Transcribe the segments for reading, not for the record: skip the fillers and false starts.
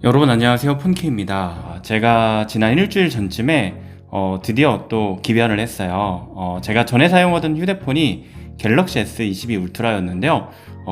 여러분 안녕하세요, 폰키입니다. 제가 지난 일주일 전쯤에 드디어 또 기변을 했어요. 제가 전에 사용하던 휴대폰이 갤럭시 S22 울트라였는데요.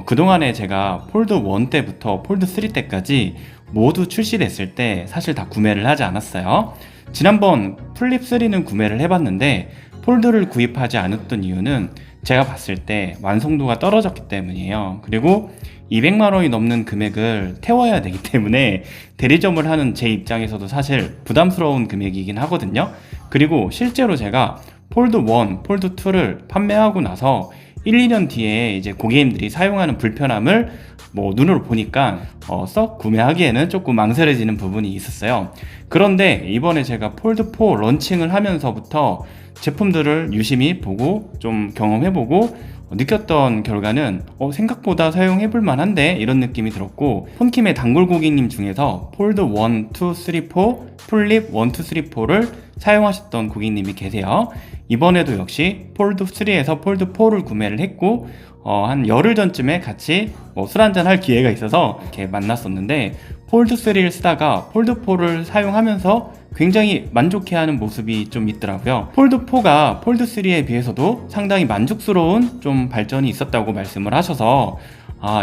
그동안에 제가 폴드 1 때부터 폴드 3 때까지 모두 출시됐을 때 사실 다 구매를 하지 않았어요. 지난번 플립 3는 구매를 해봤는데 폴드를 구입하지 않았던 이유는 제가 봤을 때 완성도가 떨어졌기 때문이에요. 그리고 200만원이 넘는 금액을 태워야 되기 때문에 대리점을 하는 제 입장에서도 사실 부담스러운 금액이긴 하거든요. 그리고 실제로 제가 폴드 1, 폴드 2를 판매하고 나서 1, 2년 뒤에 이제 고객님들이 사용하는 불편함을 눈으로 보니까 썩 구매하기에는 조금 망설여지는 부분이 있었어요. 그런데 이번에 제가 폴드 4 런칭을 하면서부터 제품들을 유심히 보고 좀 경험해보고 느꼈던 결과는 생각보다 사용해볼 만한데 이런 느낌이 들었고, 폰킴의 단골 고객님 중에서 폴드 1, 2, 3, 4, 플립 1, 2, 3, 4를 사용하셨던 고객님이 계세요. 이번에도 역시 폴드 3에서 폴드 4를 구매를 했고 한 열흘 전쯤에 같이 술 한잔 할 기회가 있어서 이렇게 만났었는데, 폴드 3를 쓰다가 폴드 4를 사용하면서 굉장히 만족해하는 모습이 좀 있더라고요. 폴드 4가 폴드 3에 비해서도 상당히 만족스러운 좀 발전이 있었다고 말씀을 하셔서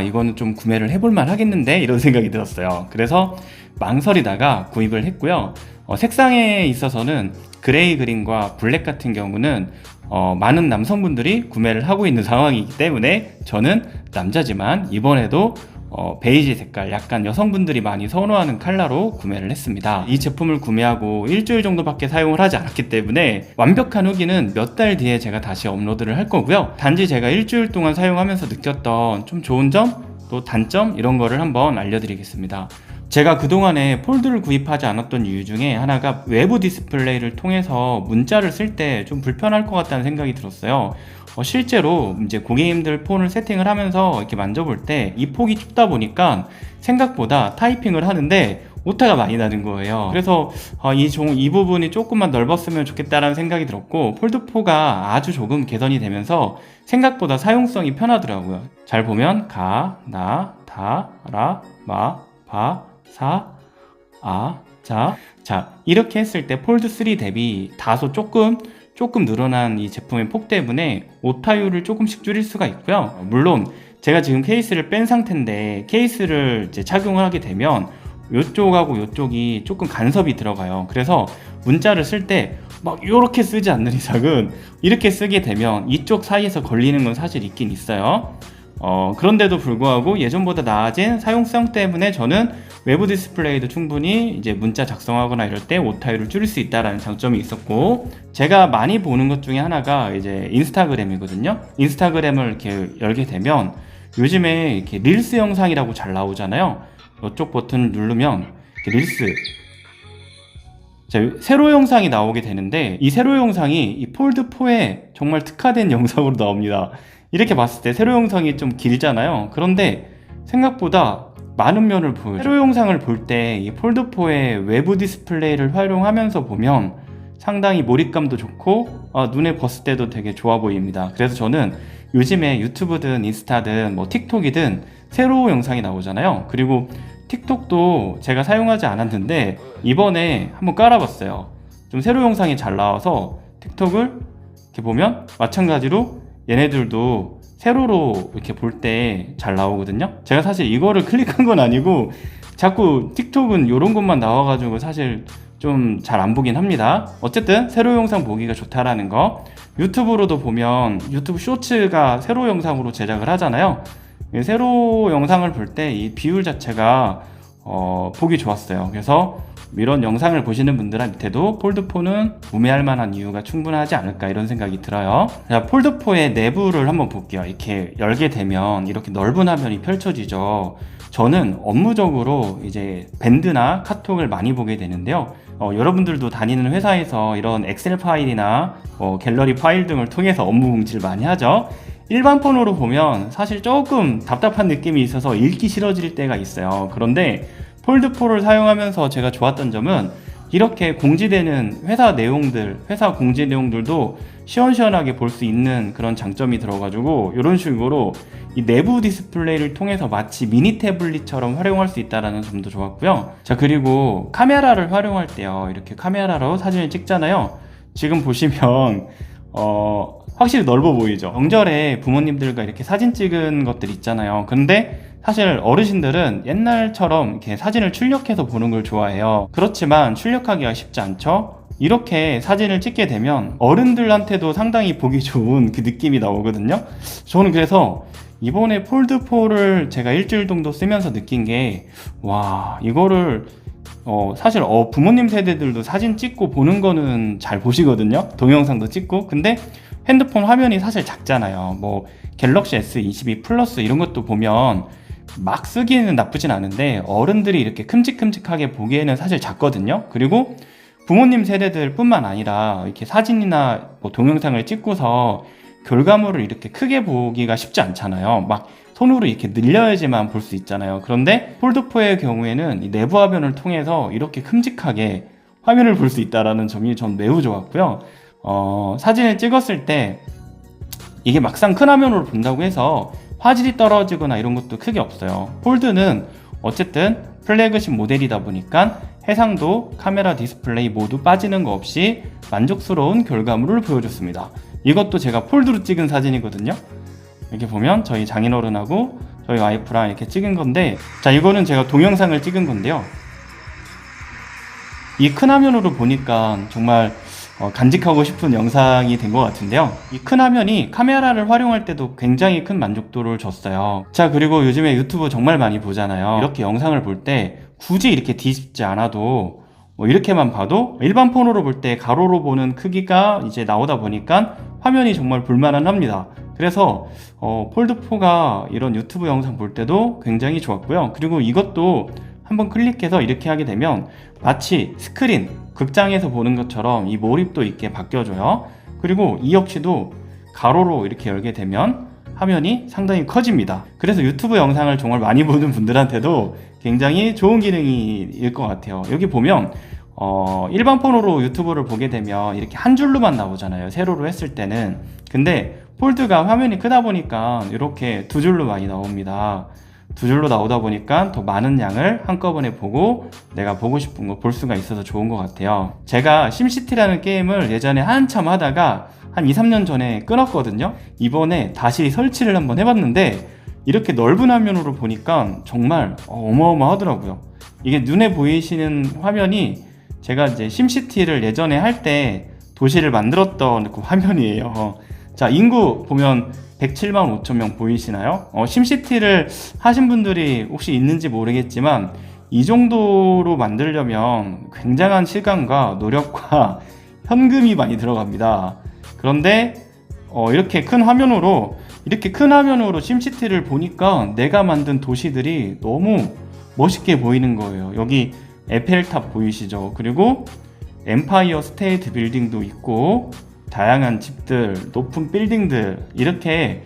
이거는 좀 구매를 해볼만 하겠는데 이런 생각이 들었어요. 그래서 망설이다가 구입을 했고요. 색상에 있어서는 그레이 그린과 블랙 같은 경우는 많은 남성분들이 구매를 하고 있는 상황이기 때문에 저는 남자지만 이번에도 베이지 색깔, 약간 여성분들이 많이 선호하는 컬러로 구매를 했습니다. 이 제품을 구매하고 일주일 정도밖에 사용을 하지 않았기 때문에 완벽한 후기는 몇 달 뒤에 제가 다시 업로드를 할 거고요. 단지 제가 일주일 동안 사용하면서 느꼈던 좀 좋은 점, 또 단점 이런 거를 한번 알려드리겠습니다. 제가 그동안에 폴드를 구입하지 않았던 이유 중에 하나가 외부 디스플레이를 통해서 문자를 쓸 때 좀 불편할 것 같다는 생각이 들었어요. 실제로 이제 고객님들 폰을 세팅을 하면서 이렇게 만져볼 때 이 폭이 좁다 보니까 생각보다 타이핑을 하는데 오타가 많이 나는 거예요. 그래서 이 부분이 조금만 넓었으면 좋겠다라는 생각이 들었고, 폴드4가 아주 조금 개선이 되면서 생각보다 사용성이 편하더라고요. 잘 보면 가, 나, 다, 라, 마, 바, 사, 아, 자 이렇게 했을 때 폴드 3 대비 다소 조금 늘어난 이 제품의 폭 때문에 오타율을 조금씩 줄일 수가 있고요. 물론 제가 지금 케이스를 뺀 상태인데 케이스를 이제 착용을 하게 되면 이쪽하고 이쪽이 조금 간섭이 들어가요. 그래서 문자를 쓸 때 막 이렇게 쓰지 않는 이상은 이렇게 쓰게 되면 이쪽 사이에서 걸리는 건 사실 있긴 있어요. 그런데도 불구하고 예전보다 나아진 사용성 때문에 저는 외부 디스플레이도 충분히 이제 문자 작성하거나 이럴 때 오타율을 줄일 수 있다라는 장점이 있었고, 제가 많이 보는 것 중에 하나가 이제 인스타그램이거든요. 인스타그램을 이렇게 열게 되면 요즘에 이렇게 릴스 영상이라고 잘 나오잖아요. 이쪽 버튼을 누르면 릴스 세로 영상이 나오게 되는데, 이 세로 영상이 이 폴드 4에 정말 특화된 영상으로 나옵니다. 이렇게 봤을 때 세로 영상이 좀 길잖아요. 그런데 생각보다 많은 면을 보여줘요. 세로 영상을 볼 때 이 폴드4의 외부 디스플레이를 활용하면서 보면 상당히 몰입감도 좋고 눈에 봤을 때도 되게 좋아 보입니다. 그래서 저는 요즘에 유튜브든 인스타든 틱톡이든 세로 영상이 나오잖아요. 그리고 틱톡도 제가 사용하지 않았는데 이번에 한번 깔아봤어요. 좀 세로 영상이 잘 나와서 틱톡을 이렇게 보면 마찬가지로 얘네들도 세로로 이렇게 볼 때 잘 나오거든요. 제가 사실 이거를 클릭한 건 아니고 자꾸 틱톡은 이런 것만 나와가지고 사실 좀 잘 안 보긴 합니다. 어쨌든 세로 영상 보기가 좋다라는 거. 유튜브로도 보면 유튜브 쇼츠가 세로 영상으로 제작을 하잖아요. 세로 영상을 볼 때 이 비율 자체가 보기 좋았어요. 그래서 이런 영상을 보시는 분들한테도 폴드4는 구매할 만한 이유가 충분하지 않을까 이런 생각이 들어요. 자, 폴드4의 내부를 한번 볼게요. 이렇게 열게 되면 이렇게 넓은 화면이 펼쳐지죠. 저는 업무적으로 이제 밴드나 카톡을 많이 보게 되는데요. 여러분들도 다니는 회사에서 이런 엑셀 파일이나 갤러리 파일 등을 통해서 업무 공지를 많이 하죠. 일반 폰으로 보면 사실 조금 답답한 느낌이 있어서 읽기 싫어질 때가 있어요. 그런데 폴드4를 사용하면서 제가 좋았던 점은 이렇게 공지되는 회사 공지 내용들도 시원시원하게 볼 수 있는 그런 장점이 들어가지고 이런 식으로 이 내부 디스플레이를 통해서 마치 미니 태블릿처럼 활용할 수 있다는 점도 좋았고요. 자, 그리고 카메라를 활용할 때요, 이렇게 카메라로 사진을 찍잖아요. 지금 보시면 확실히 넓어 보이죠. 명절에 부모님들과 이렇게 사진 찍은 것들 있잖아요. 근데 사실 어르신들은 옛날처럼 이렇게 사진을 출력해서 보는 걸 좋아해요. 그렇지만 출력하기가 쉽지 않죠. 이렇게 사진을 찍게 되면 어른들한테도 상당히 보기 좋은 그 느낌이 나오거든요. 저는 그래서 이번에 폴드4를 제가 일주일 정도 쓰면서 느낀 게, 와, 이거를 사실 부모님 세대들도 사진 찍고 보는 거는 잘 보시거든요. 동영상도 찍고. 근데 핸드폰 화면이 사실 작잖아요. 뭐 갤럭시 S22 플러스 이런 것도 보면 막 쓰기에는 나쁘진 않은데 어른들이 이렇게 큼직큼직하게 보기에는 사실 작거든요. 그리고 부모님 세대들 뿐만 아니라 이렇게 사진이나 뭐 동영상을 찍고서 결과물을 이렇게 크게 보기가 쉽지 않잖아요. 막 손으로 이렇게 늘려야지만 볼 수 있잖아요. 그런데 폴드4의 경우에는 이 내부 화면을 통해서 이렇게 큼직하게 화면을 볼 수 있다는 점이 전 매우 좋았고요. 사진을 찍었을 때 이게 막상 큰 화면으로 본다고 해서 화질이 떨어지거나 이런 것도 크게 없어요. 폴드는 어쨌든 플래그십 모델이다 보니까 해상도, 카메라 디스플레이 모두 빠지는 거 없이 만족스러운 결과물을 보여줬습니다. 이것도 제가 폴드로 찍은 사진이거든요. 이렇게 보면 저희 장인어른하고 저희 와이프랑 이렇게 찍은 건데, 자, 이거는 제가 동영상을 찍은 건데요. 이 큰 화면으로 보니까 정말 간직하고 싶은 영상이 된 것 같은데요. 이 큰 화면이 카메라를 활용할 때도 굉장히 큰 만족도를 줬어요. 자, 그리고 요즘에 유튜브 정말 많이 보잖아요. 이렇게 영상을 볼 때 굳이 이렇게 뒤집지 않아도 이렇게만 봐도 일반 폰으로 볼 때 가로로 보는 크기가 이제 나오다 보니까 화면이 정말 볼만은 합니다. 그래서 폴드4가 이런 유튜브 영상 볼 때도 굉장히 좋았고요. 그리고 이것도 한번 클릭해서 이렇게 하게 되면 마치 스크린, 극장에서 보는 것처럼 이 몰입도 있게 바뀌어줘요. 그리고 이 역시도 가로로 이렇게 열게 되면 화면이 상당히 커집니다. 그래서 유튜브 영상을 정말 많이 보는 분들한테도 굉장히 좋은 기능일 것 같아요. 여기 보면 일반 폰으로 유튜브를 보게 되면 이렇게 한 줄로만 나오잖아요, 세로로 했을 때는. 근데 폴드가 화면이 크다 보니까 이렇게 두 줄로 많이 나옵니다. 두 줄로 나오다 보니까 더 많은 양을 한꺼번에 보고 내가 보고 싶은 거 볼 수가 있어서 좋은 것 같아요. 제가 심시티라는 게임을 예전에 한참 하다가 한 2-3년 전에 끊었거든요. 이번에 다시 설치를 한번 해봤는데 이렇게 넓은 화면으로 보니까 정말 어마어마하더라고요. 이게 눈에 보이시는 화면이 제가 이제 심시티를 예전에 할 때 도시를 만들었던 그 화면이에요. 자, 인구 보면 107만 5천 명 보이시나요? 심시티를 하신 분들이 혹시 있는지 모르겠지만 이 정도로 만들려면 굉장한 시간과 노력과 현금이 많이 들어갑니다. 그런데 이렇게 큰 화면으로 심시티를 보니까 내가 만든 도시들이 너무 멋있게 보이는 거예요. 여기 에펠탑 보이시죠? 그리고 엠파이어 스테이트 빌딩도 있고 다양한 집들, 높은 빌딩들, 이렇게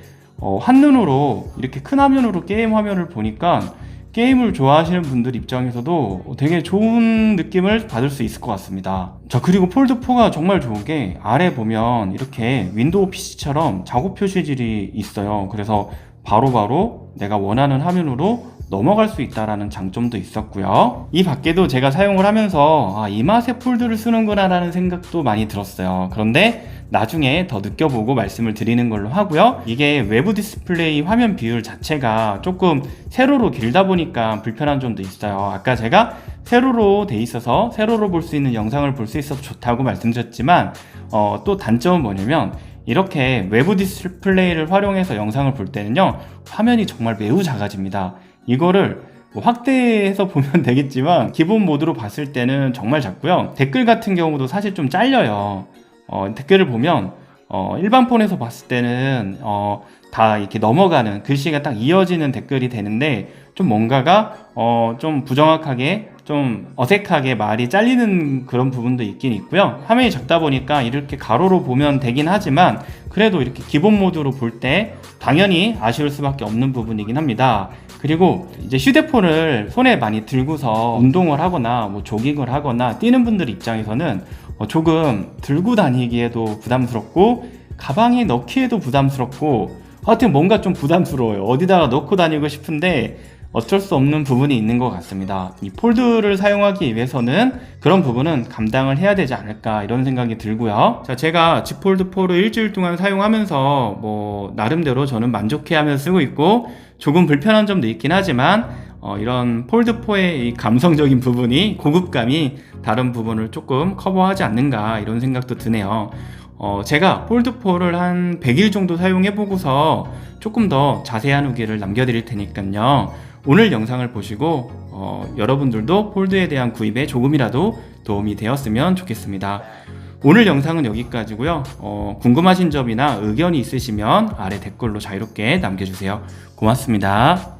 한눈으로 이렇게 큰 화면으로 게임 화면을 보니까 게임을 좋아하시는 분들 입장에서도 되게 좋은 느낌을 받을 수 있을 것 같습니다. 자, 그리고 폴드4가 정말 좋은 게 아래 보면 이렇게 윈도우 PC처럼 작업 표시질이 있어요. 그래서 바로바로 내가 원하는 화면으로 넘어갈 수 있다는 장점도 있었고요. 이 밖에도 제가 사용을 하면서 이 맛에 폴드를 쓰는구나 라는 생각도 많이 들었어요. 그런데 나중에 더 느껴보고 말씀을 드리는 걸로 하고요. 이게 외부 디스플레이 화면 비율 자체가 조금 세로로 길다 보니까 불편한 점도 있어요. 아까 제가 세로로 돼 있어서 세로로 볼 수 있는 영상을 볼 수 있어서 좋다고 말씀드렸지만 또 단점은 뭐냐면 이렇게 외부 디스플레이를 활용해서 영상을 볼 때는요, 화면이 정말 매우 작아집니다. 이거를 확대해서 보면 되겠지만 기본 모드로 봤을 때는 정말 작고요. 댓글 같은 경우도 사실 좀 잘려요. 댓글을 보면 일반 폰에서 봤을 때는 다 이렇게 넘어가는, 글씨가 딱 이어지는 댓글이 되는데 좀 뭔가가 좀 부정확하게, 좀 어색하게 말이 잘리는 그런 부분도 있긴 있고요. 화면이 작다 보니까 이렇게 가로로 보면 되긴 하지만 그래도 이렇게 기본 모드로 볼 때 당연히 아쉬울 수밖에 없는 부분이긴 합니다. 그리고 이제 휴대폰을 손에 많이 들고서 운동을 하거나 뭐 조깅을 하거나 뛰는 분들 입장에서는 조금 들고 다니기에도 부담스럽고 가방에 넣기에도 부담스럽고 하여튼 뭔가 좀 부담스러워요. 어디다가 넣고 다니고 싶은데 어쩔 수 없는 부분이 있는 것 같습니다. 이 폴드를 사용하기 위해서는 그런 부분은 감당을 해야 되지 않을까 이런 생각이 들고요. 자, 제가 Z 폴드 4를 일주일 동안 사용하면서 나름대로 저는 만족해하면서 쓰고 있고 조금 불편한 점도 있긴 하지만 이런 폴드 4의 이 감성적인 부분이 고급감이 다른 부분을 조금 커버하지 않는가 이런 생각도 드네요. 제가 폴드 4를 한 100일 정도 사용해 보고서 조금 더 자세한 후기를 남겨드릴 테니까요. 오늘 영상을 보시고 여러분들도 폴드에 대한 구입에 조금이라도 도움이 되었으면 좋겠습니다. 오늘 영상은 여기까지고요. 궁금하신 점이나 의견이 있으시면 아래 댓글로 자유롭게 남겨주세요. 고맙습니다.